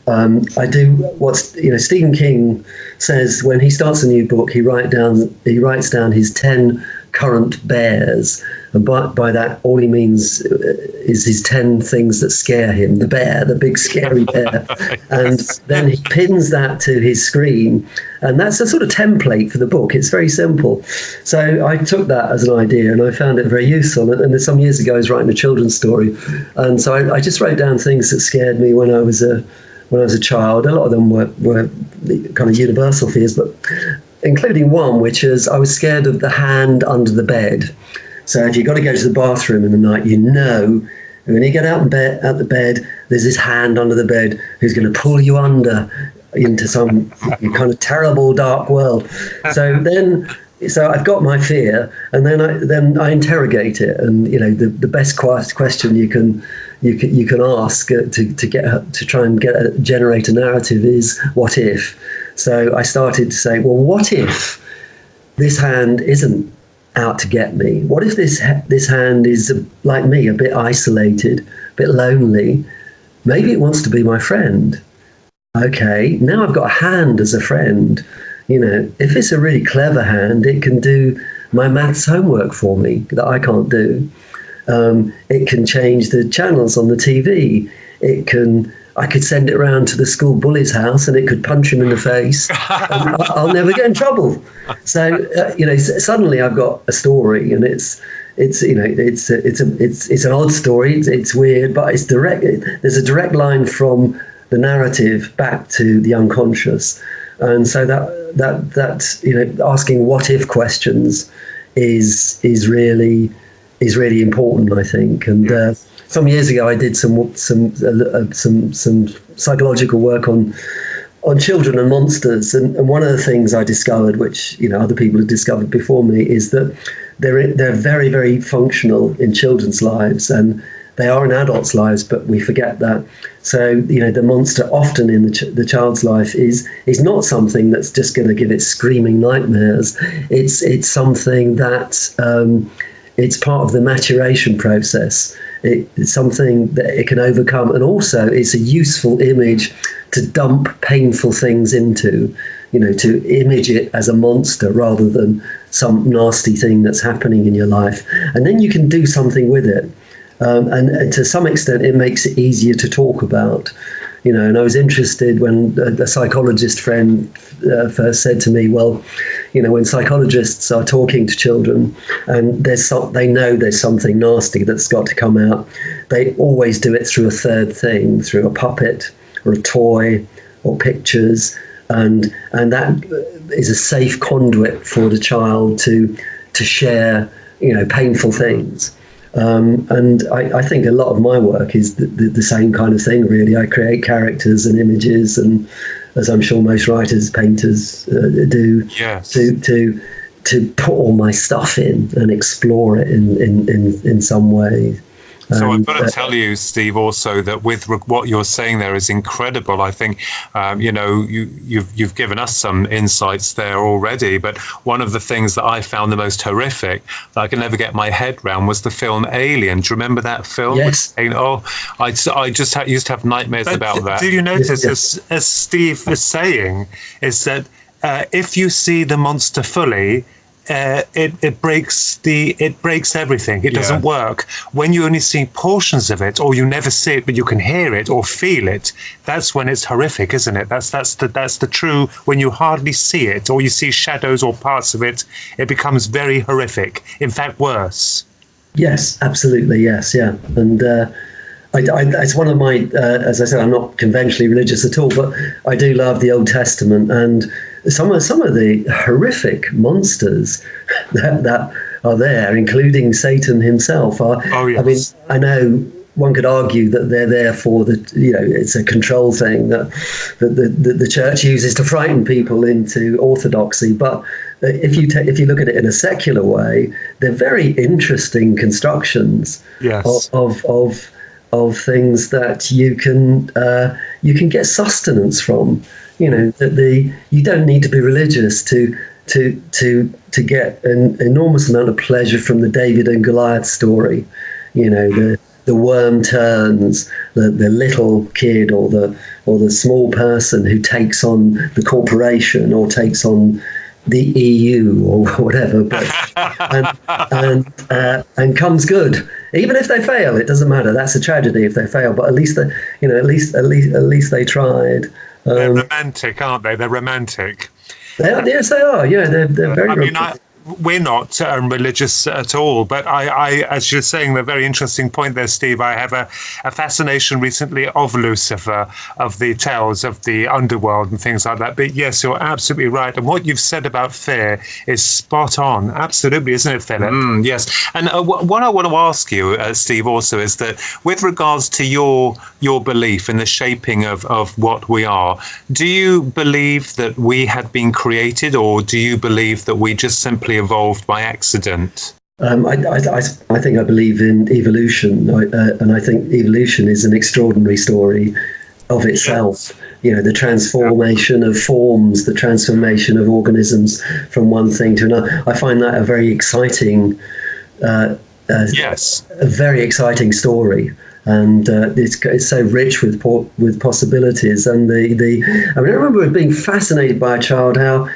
I do what Stephen King says when he starts a new book. He writes down his 10 current bears, and by that all he means is his 10 things that scare him. The bear, the big scary bear, and then he pins that to his screen, and that's a sort of template for the book. It's very simple. So I took that as an idea, and I found it very useful. And some years ago, I was writing a children's story, and so I just wrote down things that scared me when I was a child. A lot of them were kind of universal fears, but including one, which is I was scared of the hand under the bed. So if you've got to go to the bathroom in the night, when you get out the bed, there's this hand under the bed who's going to pull you under into some kind of terrible dark world. So I've got my fear, and then I interrogate it, and the best question you can ask to try and generate a narrative is, what if? So I started to say, well, what if this hand isn't out to get me? What if this hand is like me, a bit isolated, a bit lonely? Maybe it wants to be my friend. Okay, now I've got a hand as a friend. If it's a really clever hand, it can do my maths homework for me that I can't do. It can change the channels on the TV. I could send it around to the school bully's house, and it could punch him in the face, and I'll never get in trouble. So suddenly I've got a story, and it's an odd story. It's weird, but it's direct. There's a direct line from the narrative back to the unconscious, and so that asking what if questions is really important, I think. And some years ago, I did some psychological work on children and monsters, and one of the things I discovered, which other people had discovered before me, is that they're very, very functional in children's lives, and they are in adults' lives, but we forget that. So the monster often in the child's life is not something that's just going to give it screaming nightmares. It's something that it's part of the maturation process. It's something that it can overcome, and also it's a useful image to dump painful things into, to image it as a monster rather than some nasty thing that's happening in your life. And then you can do something with it. And to some extent, it makes it easier to talk about. And I was interested when a psychologist friend first said to me, well, when psychologists are talking to children and they know there's something nasty that's got to come out, they always do it through a third thing, through a puppet or a toy or pictures. And that is a safe conduit for the child to share, painful things. And I think a lot of my work is the same kind of thing, really. I create characters and images, and as I'm sure most writers, painters do, Yes. to put all my stuff in and explore it in some way. So I've got to tell you, Steve, also that with what you're saying there is incredible. I think, you've given us some insights there already. But one of the things that I found the most horrific that I could never get my head around was the film Alien. Do you remember that film? Yes. I just used to have nightmares about that. Do you notice, Yes. as Steve is saying, is that if you see the monster fully, it breaks everything. It doesn't work. When you only see portions of it, or you never see it, but you can hear it or feel it, that's when it's horrific, isn't it? That's the true. When you hardly see it, or you see shadows or parts of it, it becomes very horrific. In fact, worse. Yes, absolutely. Yes, yeah, and. It's one of my, as I said, I'm not conventionally religious at all, but I do love the Old Testament, and some of the horrific monsters that are there, including Satan himself. Oh, yes. I mean, I know one could argue that they're there for it's a control thing that the church uses to frighten people into orthodoxy, but if you look at it in a secular way, they're very interesting constructions. Yes. Of things that you can get sustenance from. You know, that you don't need to be religious to get an enormous amount of pleasure from the David and Goliath story. You know, the worm turns, the little kid or the small person who takes on the corporation or takes on the EU or whatever, but and comes good. Even if they fail, it doesn't matter. That's a tragedy if they fail, but at least they tried. They're romantic, aren't they? They're romantic. Yes, they are. Yeah, they're very romantic. We're not religious at all, but I, as you're saying, the very interesting point there, Steve, I have a fascination recently of Lucifer, of the tales of the underworld and things like that. But yes, you're absolutely right. And what you've said about fear is spot on. Absolutely, isn't it, Philip? Yes. And what I want to ask you, Steve, also is that with regards to your belief in the shaping of what we are, do you believe that we had been created, or do you believe that we just simply evolved by accident? I think I believe in evolution, and I think evolution is an extraordinary story of itself. Yes. You know, the transformation of forms, the transformation of organisms from one thing to another. I find that a very exciting, a very exciting story. And it's so rich with possibilities. And I remember being fascinated by a child how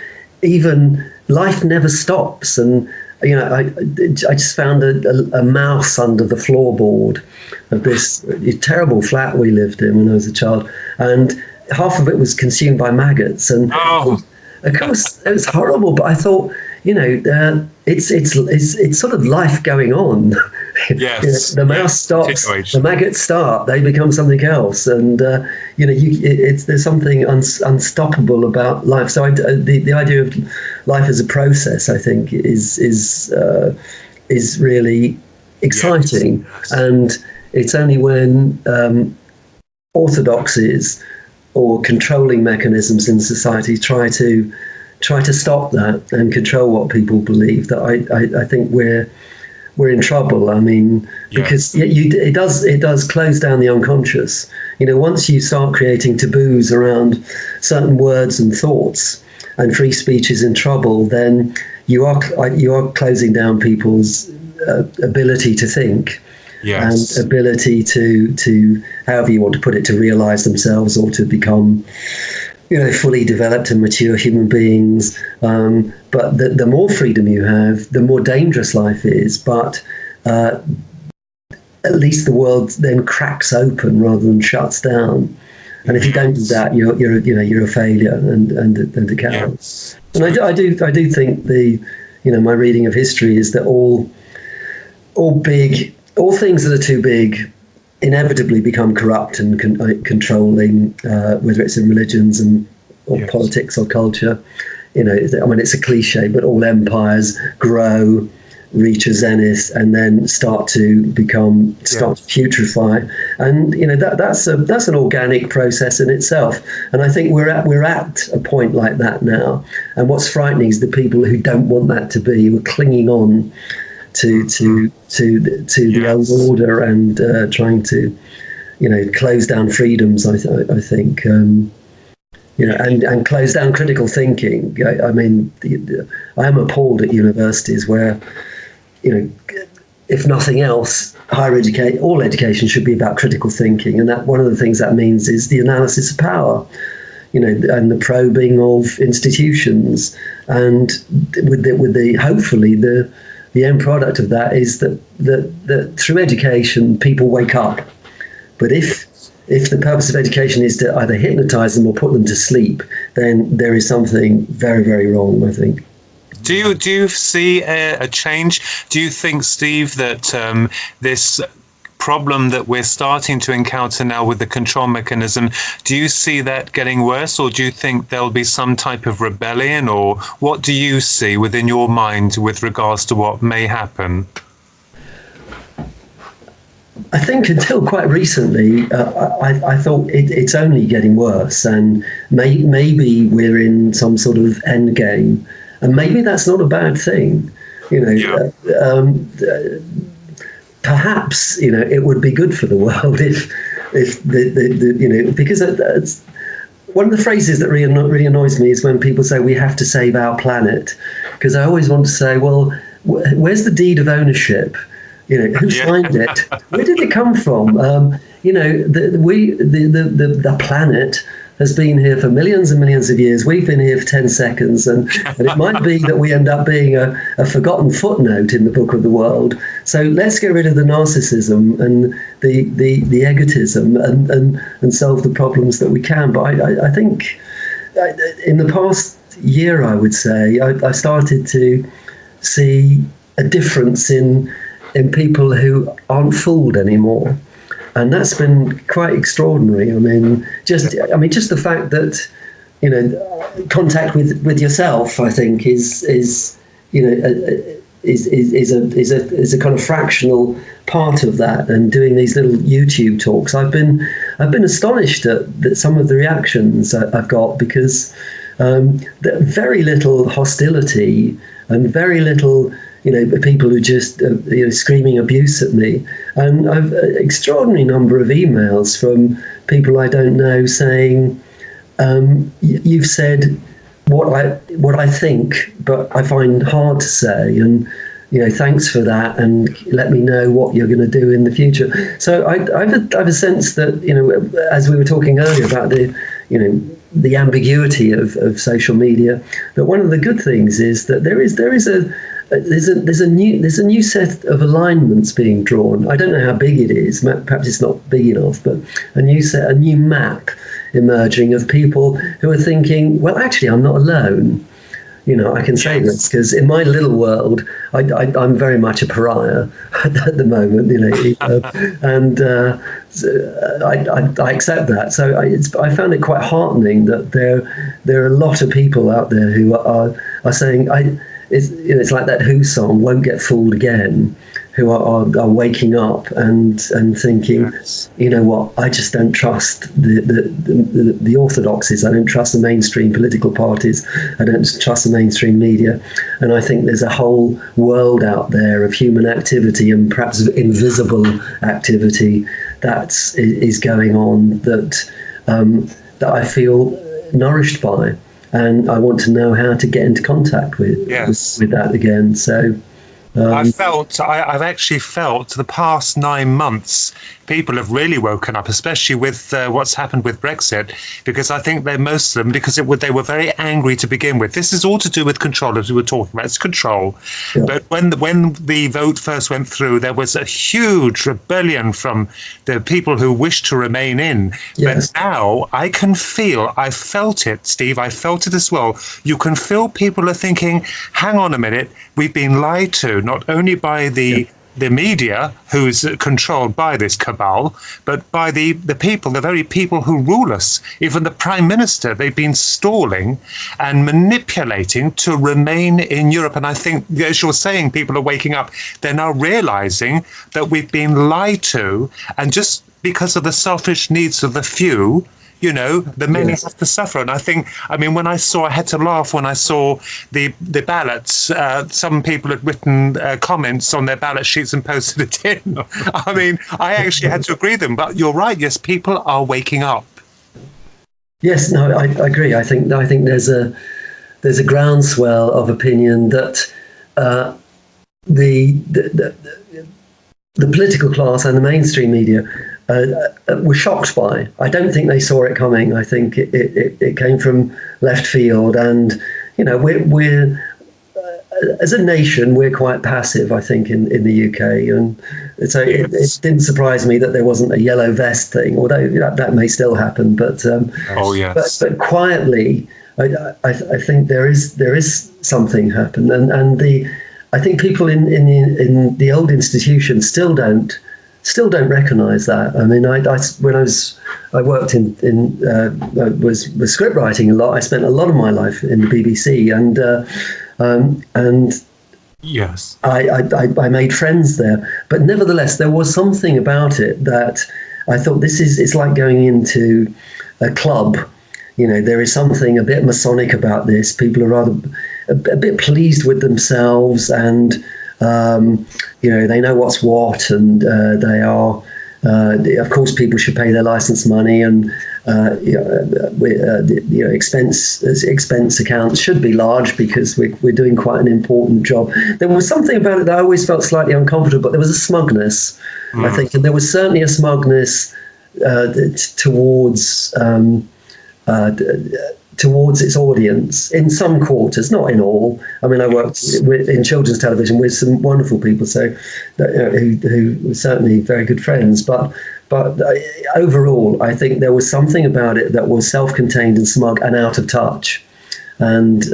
even life never stops. And you know, I just found a mouse under the floorboard of this terrible flat we lived in when I was a child, and half of it was consumed by maggots. And of course, it was horrible. But I thought, you know, it's sort of life going on. Yes. The mouse stops, the maggots start, they become something else, and you know, there's something unstoppable about life. So the idea of life as a process, I think, is really exciting. Yes. And it's only when orthodoxies or controlling mechanisms in society try to stop that and control what people believe that I think we're in trouble. I mean, because it does close down the unconscious. You know, once you start creating taboos around certain words and thoughts, and free speech is in trouble, then you are closing down people's ability to think. Yes. And ability to however you want to put it, to realize themselves or to become, you know, fully developed and mature human beings. But the more freedom you have, the more dangerous life is. But at least the world then cracks open rather than shuts down. And if you don't do that, you're a failure and a coward. Yes. And I do think my reading of history is that all things that are too big inevitably become corrupt and controlling, whether it's in religions or politics or culture. You know, I mean, it's a cliche, but all empires grow, reach a zenith, and then start to putrefy. And you know, that's an organic process in itself. And I think we're at a point like that now. And what's frightening is the people who don't want that to be, who are clinging on to the old order and trying to, you know, close down freedoms. I think. You know, and close down critical thinking. I mean, I am appalled at universities where, you know, if nothing else, all education should be about critical thinking, and that one of the things that means is the analysis of power. and the probing of institutions, and with the hopefully the end product of that is that through education people wake up. But if the purpose of education is to either hypnotize them or put them to sleep, then there is something very, very wrong, I think. Do you see a change? Do you think, Steve, that this problem that we're starting to encounter now with the control mechanism, do you see that getting worse, or do you think there'll be some type of rebellion, or what do you see within your mind with regards to what may happen? I think until quite recently, I thought it's only getting worse, and maybe we're in some sort of end game, and maybe that's not a bad thing. Perhaps it would be good for the world if because it's one of the phrases that really annoys me is when people say we have to save our planet, because I always want to say, well, where's the deed of ownership? Who signed it? Where did it come from? The planet has been here for millions and millions of years. We've been here for 10 seconds, and it might be that we end up being a forgotten footnote in the book of the world. So let's get rid of the narcissism and the egotism and solve the problems that we can. But I think in the past year, I would say, I started to see a difference in people who aren't fooled anymore. And that's been quite extraordinary. I mean, just the fact that contact with yourself, I think, is a kind of fractional part of that. And doing these little YouTube talks, I've been astonished at some of the reactions I've got, because very little hostility and very little people who just screaming abuse at me, and I've an extraordinary number of emails from people I don't know saying, "You've said what I think, but I find hard to say, and thanks for that, and let me know what you're going to do in the future." So I have a sense that as we were talking earlier about the ambiguity of social media, that one of the good things is that there's a new set of alignments being drawn. I don't know how big it is. Perhaps it's not big enough, but a new map emerging of people who are thinking, well, actually, I'm not alone. I can say this because in my little world, I'm very much a pariah at the moment. And I accept that. So I found it quite heartening that there are a lot of people out there who are saying, it's like that Who song, "Won't Get Fooled Again," who are waking up and thinking, what, I just don't trust the orthodoxies. I don't trust the mainstream political parties. I don't trust the mainstream media. And I think there's a whole world out there of human activity, and perhaps of invisible activity that is going on that I feel nourished by. And I want to know how to get into contact with that again. So I've actually felt the past 9 months people have really woken up, especially with what's happened with Brexit, because I think most of them, because they were very angry to begin with. This is all to do with control, as we were talking about. It's control. Yeah. But when the vote first went through, there was a huge rebellion from the people who wished to remain in. Yes. But now I felt it, Steve, I felt it as well. You can feel people are thinking, hang on a minute, we've been lied to, not only by the media, who's controlled by this cabal, but by the people, the very people who rule us. Even the Prime Minister, they've been stalling and manipulating to remain in Europe. And I think, as you're saying, people are waking up. They're now realizing that we've been lied to, and just because of the selfish needs of the few, the many have to suffer. And I had to laugh when I saw the ballots. Some people had written comments on their ballot sheets and posted it in. I actually had to agree with them. But you're right. Yes, people are waking up. Yes, no, I agree. I think there's a groundswell of opinion that the political class and the mainstream media were shocked by. I don't think they saw it coming. I think it came from left field, and we're as a nation, we're quite passive, I think, in the UK, and so it didn't surprise me that there wasn't a yellow vest thing, although that may still happen. But but quietly, I think there is something happen, and I think people in the old institutions still don't recognise that. I mean, I worked was script writing a lot. I spent a lot of my life in the BBC, and yes, I made friends there. But nevertheless, there was something about it that I thought, it's like going into a club. There is something a bit Masonic about this. People are rather a bit pleased with themselves, and they know what's what, and they are. Of course, people should pay their license money, and expense accounts should be large because we're doing quite an important job. There was something about it that I always felt slightly uncomfortable, but there was a smugness, I think, and there was certainly a smugness towards its audience in some quarters, not in all. I mean, I worked in children's television with some wonderful people, who were certainly very good friends. But overall, I think there was something about it that was self-contained and smug and out of touch. And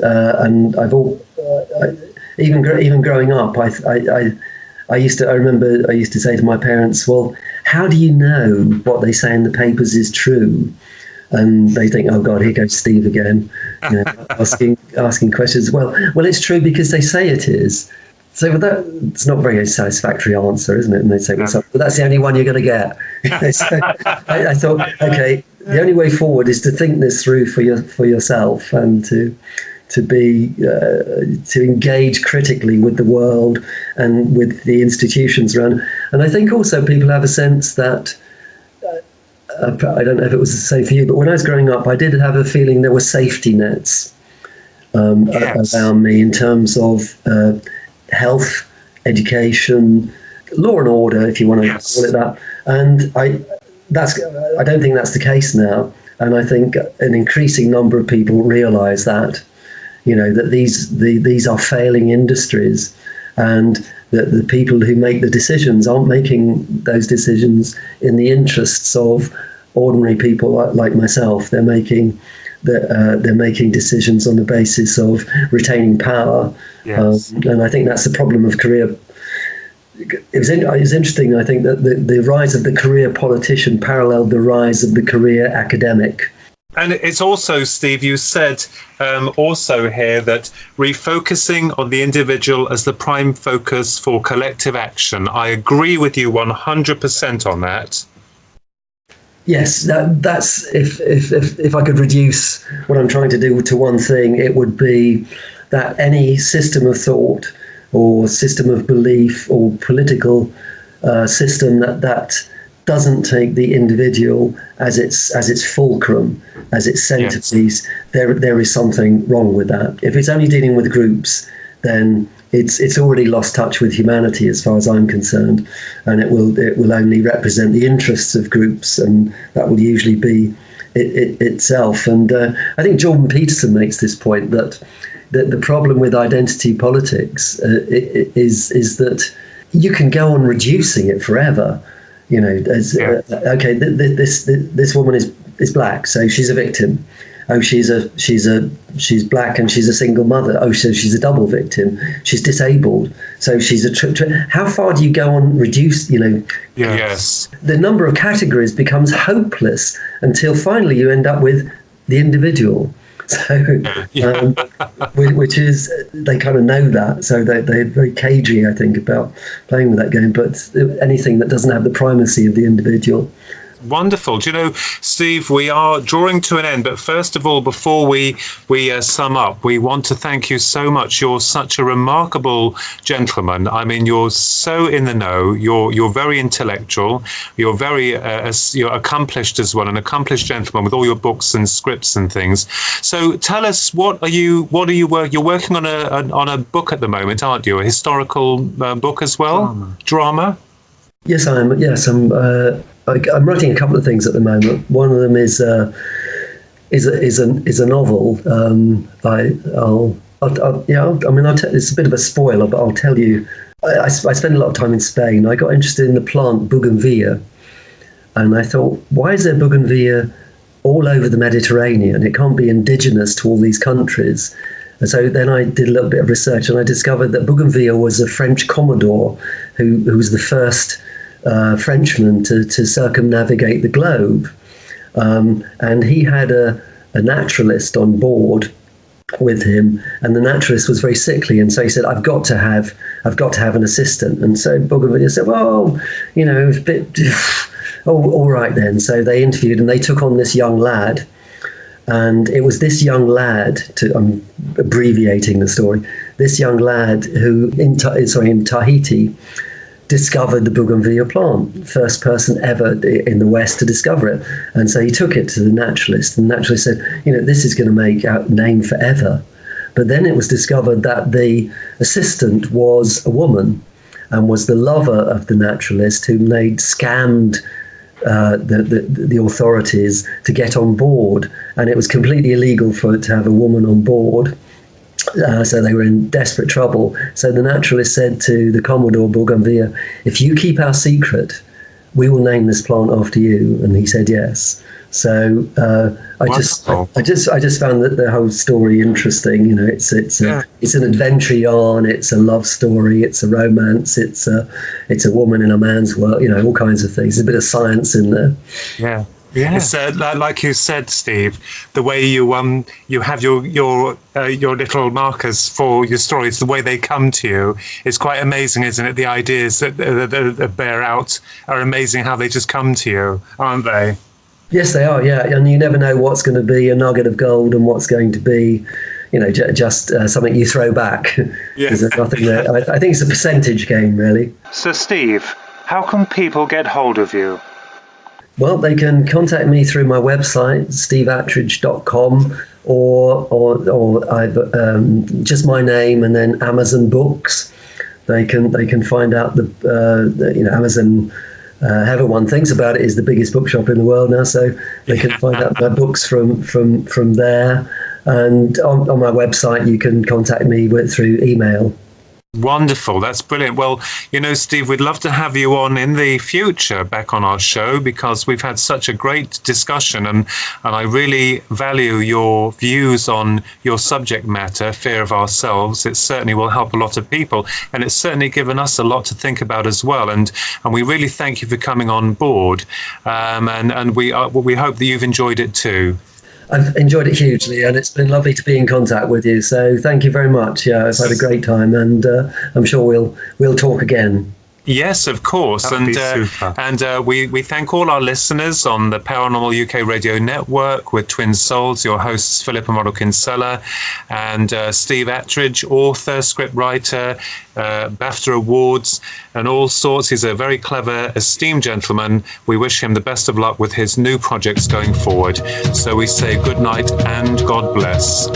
even growing up, I used to say to my parents, well, how do you know what they say in the papers is true? And they think, oh God, here goes Steve again, asking questions. Well, it's true because they say it is. So it's not a very satisfactory answer, isn't it? And they say, well, but that's the only one you're going to get. So I thought, okay, the only way forward is to think this through for yourself, and to engage critically with the world and with the institutions around. And I think also people have a sense that. I don't know if it was the same for you, but when I was growing up, I did have a feeling there were safety nets around me in terms of health, education, law and order, if you want to call it that. And I don't think that's the case now. And I think an increasing number of people realise that, that these are failing industries, and that the people who make the decisions aren't making those decisions in the interests of ordinary people like myself. They're making decisions on the basis of retaining power. Yes. And I think that's the problem of career. It was interesting, I think, that the rise of the career politician paralleled the rise of the career academic. And it's also, Steve, you said also here that refocusing on the individual as the prime focus for collective action. I agree with you 100% on that. Yes, that's if I could reduce what I'm trying to do to one thing, it would be that any system of thought or system of belief or political system that doesn't take the individual as its fulcrum, as its centerpiece, there is something wrong with that. If it's only dealing with groups, then it's already lost touch with humanity, as far as I'm concerned, and it will only represent the interests of groups, and that will usually be it itself. And I think Jordan Peterson makes this point that the problem with identity politics is that you can go on reducing it forever. Okay, this woman is black, so she's a victim. Oh, she's black and she's a single mother. Oh, so she's a double victim. She's disabled, so she's a. How far do you go on reduce? Yes. The number of categories becomes hopeless until finally you end up with the individual. So, which is, they kind of know that, so they're very cagey, I think, about playing with that game. But anything that doesn't have the primacy of the individual. Wonderful. Do you know, Steve, we are drawing to an end, but first of all, before we sum up, we want to thank you so much. You're such a remarkable gentleman. I mean, you're so in the know. You're very intellectual. You're very you're accomplished as well, an accomplished gentleman with all your books and scripts and things. So tell us, you're working on a book at the moment, aren't you? A historical book as well? Drama? Yes, I am. Yes, I'm. I'm writing a couple of things at the moment. One of them is a novel. It's a bit of a spoiler, but I'll tell you. I spent a lot of time in Spain. I got interested in the plant bougainvillea, and I thought, why is there bougainvillea all over the Mediterranean? It can't be indigenous to all these countries. And so then I did a little bit of research, and I discovered that bougainvillea was a French commodore who was the first Frenchman to circumnavigate the globe. And he had a naturalist on board with him, and the naturalist was very sickly, and so he said, I've got to have an assistant. And so bougainvillea said, well, it's a bit all right then. So they interviewed, and they took on this young lad. And it was this young lad, I'm abbreviating the story, this young lad who in Tahiti discovered the bougainvillea plant, first person ever in the West to discover it. And so he took it to the naturalist, and the naturalist said, this is going to make our name forever. But then it was discovered that the assistant was a woman and was the lover of the naturalist, whom they'd scammed the authorities to get on board, and it was completely illegal to have a woman on board. So they were in desperate trouble. So the naturalist said to the Commodore bougainvillea, if you keep our secret, we will name this plant after you. And he said yes. So I just found that the whole story interesting. It's an adventure yarn, it's a love story, it's a romance, it's a woman in a man's world. All kinds of things. There's a bit of science in there. Yeah. Yeah. It's like you said, Steve, the way you have your little markers for your stories, the way they come to you, is quite amazing, isn't it? The ideas that bear out are amazing, how they just come to you, aren't they? Yes, they are. Yeah, and you never know what's going to be a nugget of gold and what's going to be, just something you throw back. Yeah. There's nothing there. I think it's a percentage game, really. So, Steve, how can people get hold of you? Well, they can contact me through my website, steveattridge.com, or either just my name and then Amazon Books. They can find out the Amazon. Everyone thinks about it is the biggest bookshop in the world now, so they can find out my books from there. And on my website, you can contact me through email. Wonderful. That's brilliant. Well, Steve, we'd love to have you on in the future back on our show, because we've had such a great discussion, and I really value your views on your subject matter, fear of ourselves. It certainly will help a lot of people, and it's certainly given us a lot to think about as well. And we really thank you for coming on board, and we hope that you've enjoyed it too. I've enjoyed it hugely, and it's been lovely to be in contact with you. So thank you very much. Yeah, I've had a great time, and I'm sure we'll talk again. Yes, of course. And we thank all our listeners on the Paranormal UK Radio Network with Twin Souls, your hosts Phillip and Ronald Kinsella, and Steve Attridge, author, scriptwriter, BAFTA Awards and all sorts. He's a very clever, esteemed gentleman. We wish him the best of luck with his new projects going forward. So we say good night and God bless.